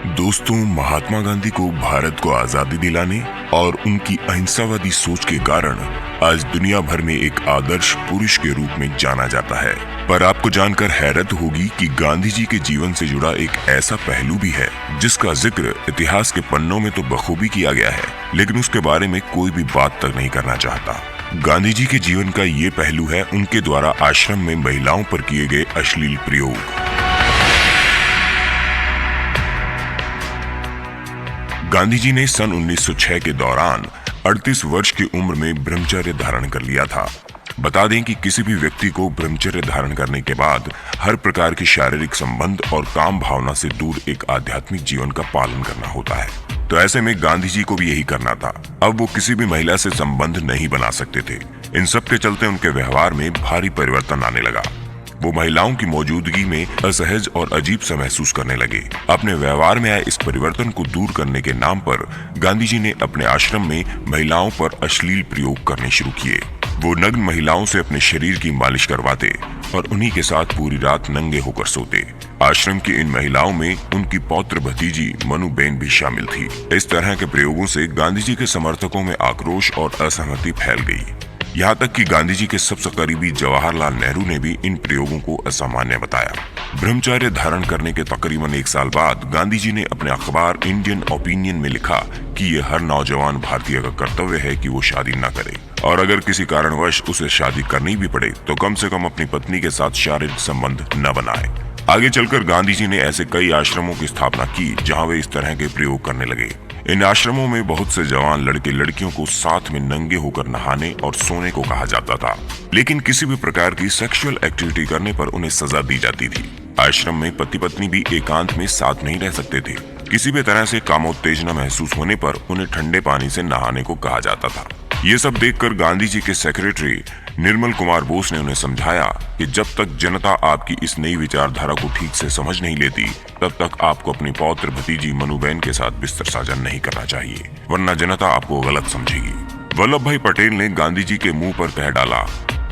दोस्तों, महात्मा गांधी को भारत को आजादी दिलाने और उनकी अहिंसावादी सोच के कारण आज दुनिया भर में एक आदर्श पुरुष के रूप में जाना जाता है। पर आपको जानकर हैरत होगी कि गांधी जी के जीवन से जुड़ा एक ऐसा पहलू भी है जिसका जिक्र इतिहास के पन्नों में तो बखूबी किया गया है, लेकिन उसके बारे में कोई भी बात तक नहीं करना चाहता। गांधी जी के जीवन का ये पहलू है उनके द्वारा आश्रम में महिलाओं पर किए गए अश्लील प्रयोग। गांधी जी ने सन 1906 के दौरान 38 वर्ष की उम्र में ब्रह्मचर्य धारण कर लिया था। बता दें कि किसी भी व्यक्ति को ब्रह्मचर्य धारण करने के बाद हर प्रकार की शारीरिक संबंध और काम भावना से दूर एक आध्यात्मिक जीवन का पालन करना होता है। तो ऐसे में गांधी जी को भी यही करना था। अब वो किसी भी महिला से संबंध नहीं बना सकते थे। इन सब के चलते उनके व्यवहार में भारी परिवर्तन आने लगा। वो महिलाओं की मौजूदगी में असहज और अजीब सा महसूस करने लगे। अपने व्यवहार में आए इस परिवर्तन को दूर करने के नाम पर गांधी जी ने अपने आश्रम में महिलाओं पर अश्लील प्रयोग करने शुरू किए। वो नग्न महिलाओं से अपने शरीर की मालिश करवाते और उन्हीं के साथ पूरी रात नंगे होकर सोते। आश्रम की इन महिलाओं में उनकी पौत्र भतीजी मनुबेन भी शामिल थी। इस तरह के प्रयोगों से गांधी जी के समर्थकों में आक्रोश और असहमति फैल गई। यहाँ तक कि गांधी जी के सबसे करीबी जवाहरलाल नेहरू ने भी इन प्रयोगों को असामान्य बताया। ब्रह्मचर्य धारण करने के तकरीबन 1 साल बाद गांधी जी ने अपने अखबार इंडियन ओपिनियन में लिखा कि ये हर नौजवान भारतीय का कर्तव्य है कि वो शादी न करे, और अगर किसी कारणवश उसे शादी करनी भी पड़े तो कम से कम अपनी पत्नी के साथ शारीरिक संबंध न बनाए। आगे चलकर गांधी जी ने ऐसे कई आश्रमों की स्थापना की जहां वे इस तरह के प्रयोग करने लगे। इन आश्रमों में बहुत से जवान लड़के लड़कियों को साथ में नंगे होकर नहाने और सोने को कहा जाता था, लेकिन किसी भी प्रकार की सेक्सुअल एक्टिविटी करने पर उन्हें सजा दी जाती थी। आश्रम में पति पत्नी भी एकांत में साथ नहीं रह सकते थे। किसी भी तरह से कामोत्तेजना महसूस होने पर उन्हें ठंडे पानी से नहाने को कहा जाता था। ये सब देखकर गांधी जी के सेक्रेटरी निर्मल कुमार बोस ने उन्हें समझाया कि जब तक जनता आपकी इस नई विचारधारा को ठीक से समझ नहीं लेती, तब तक आपको अपनी पौत्र भतीजी मनुबेन के साथ बिस्तर साझा नहीं करना चाहिए, वरना जनता आपको गलत समझेगी। वल्लभ भाई पटेल ने गांधी जी के मुंह पर कह डाला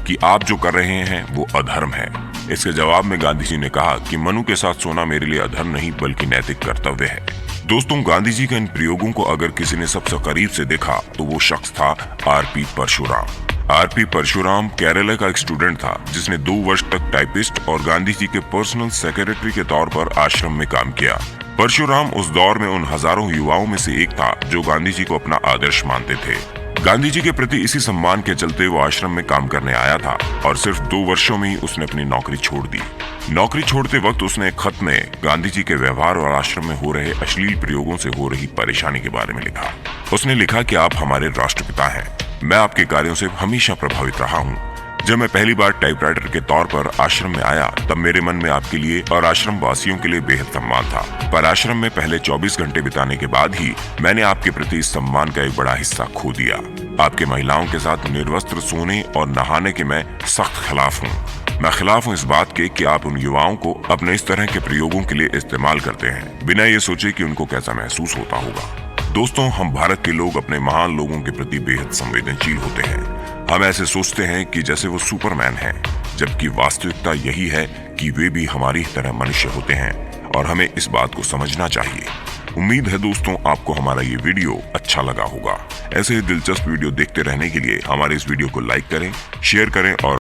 कि आप जो कर रहे हैं वो अधर्म है। इसके जवाब में गांधी जी ने कहा कि मनु के साथ सोना मेरे लिए अधर्म नहीं बल्कि नैतिक कर्तव्य है। दोस्तों, गांधी जी के इन प्रयोगों को अगर किसी ने सबसे करीब से देखा तो वो शख्स था आरपी परशुराम। आरपी परशुराम केरला का एक स्टूडेंट था जिसने 2 वर्ष तक टाइपिस्ट और गांधी जी के पर्सनल सेक्रेटरी के तौर पर आश्रम में काम किया। परशुराम उस दौर में उन हजारों युवाओं में से एक था जो गांधी जी को अपना आदर्श मानते थे। गांधी जी के प्रति इसी सम्मान के चलते वो आश्रम में काम करने आया था और सिर्फ 2 वर्षों में ही उसने अपनी नौकरी छोड़ दी। नौकरी छोड़ते वक्त उसने एक खत में गांधी जी के व्यवहार और आश्रम में हो रहे अश्लील प्रयोगों से हो रही परेशानी के बारे में लिखा। उसने लिखा कि आप हमारे राष्ट्रपिता हैं। मैं आपके कार्यों से हमेशा प्रभावित रहा हूँ। जब मैं पहली बार टाइपराइटर के तौर पर आश्रम में आया तब मेरे मन में आपके लिए और आश्रम वासियों के लिए बेहद सम्मान था, पर आश्रम में पहले 24 घंटे बिताने के बाद ही मैंने आपके प्रति इस सम्मान का एक बड़ा हिस्सा खो दिया। आपके महिलाओं के साथ निर्वस्त्र सोने और नहाने के मैं सख्त खिलाफ हूँ। मैं खिलाफ हूँ इस बात के कि आप उन युवाओं को अपने इस तरह के प्रयोगों के लिए इस्तेमाल करते हैं बिना ये सोचे कि उनको कैसा महसूस होता होगा। दोस्तों, हम भारत के लोग अपने महान लोगों के प्रति बेहद संवेदनशील होते हैं। हम ऐसे सोचते हैं कि जैसे वो सुपरमैन हैं, जबकि वास्तविकता यही है कि वे भी हमारी तरह मनुष्य होते हैं और हमें इस बात को समझना चाहिए। उम्मीद है दोस्तों आपको हमारा ये वीडियो अच्छा लगा होगा। ऐसे ही दिलचस्प वीडियो देखते रहने के लिए हमारे इस वीडियो को लाइक करें, शेयर करें और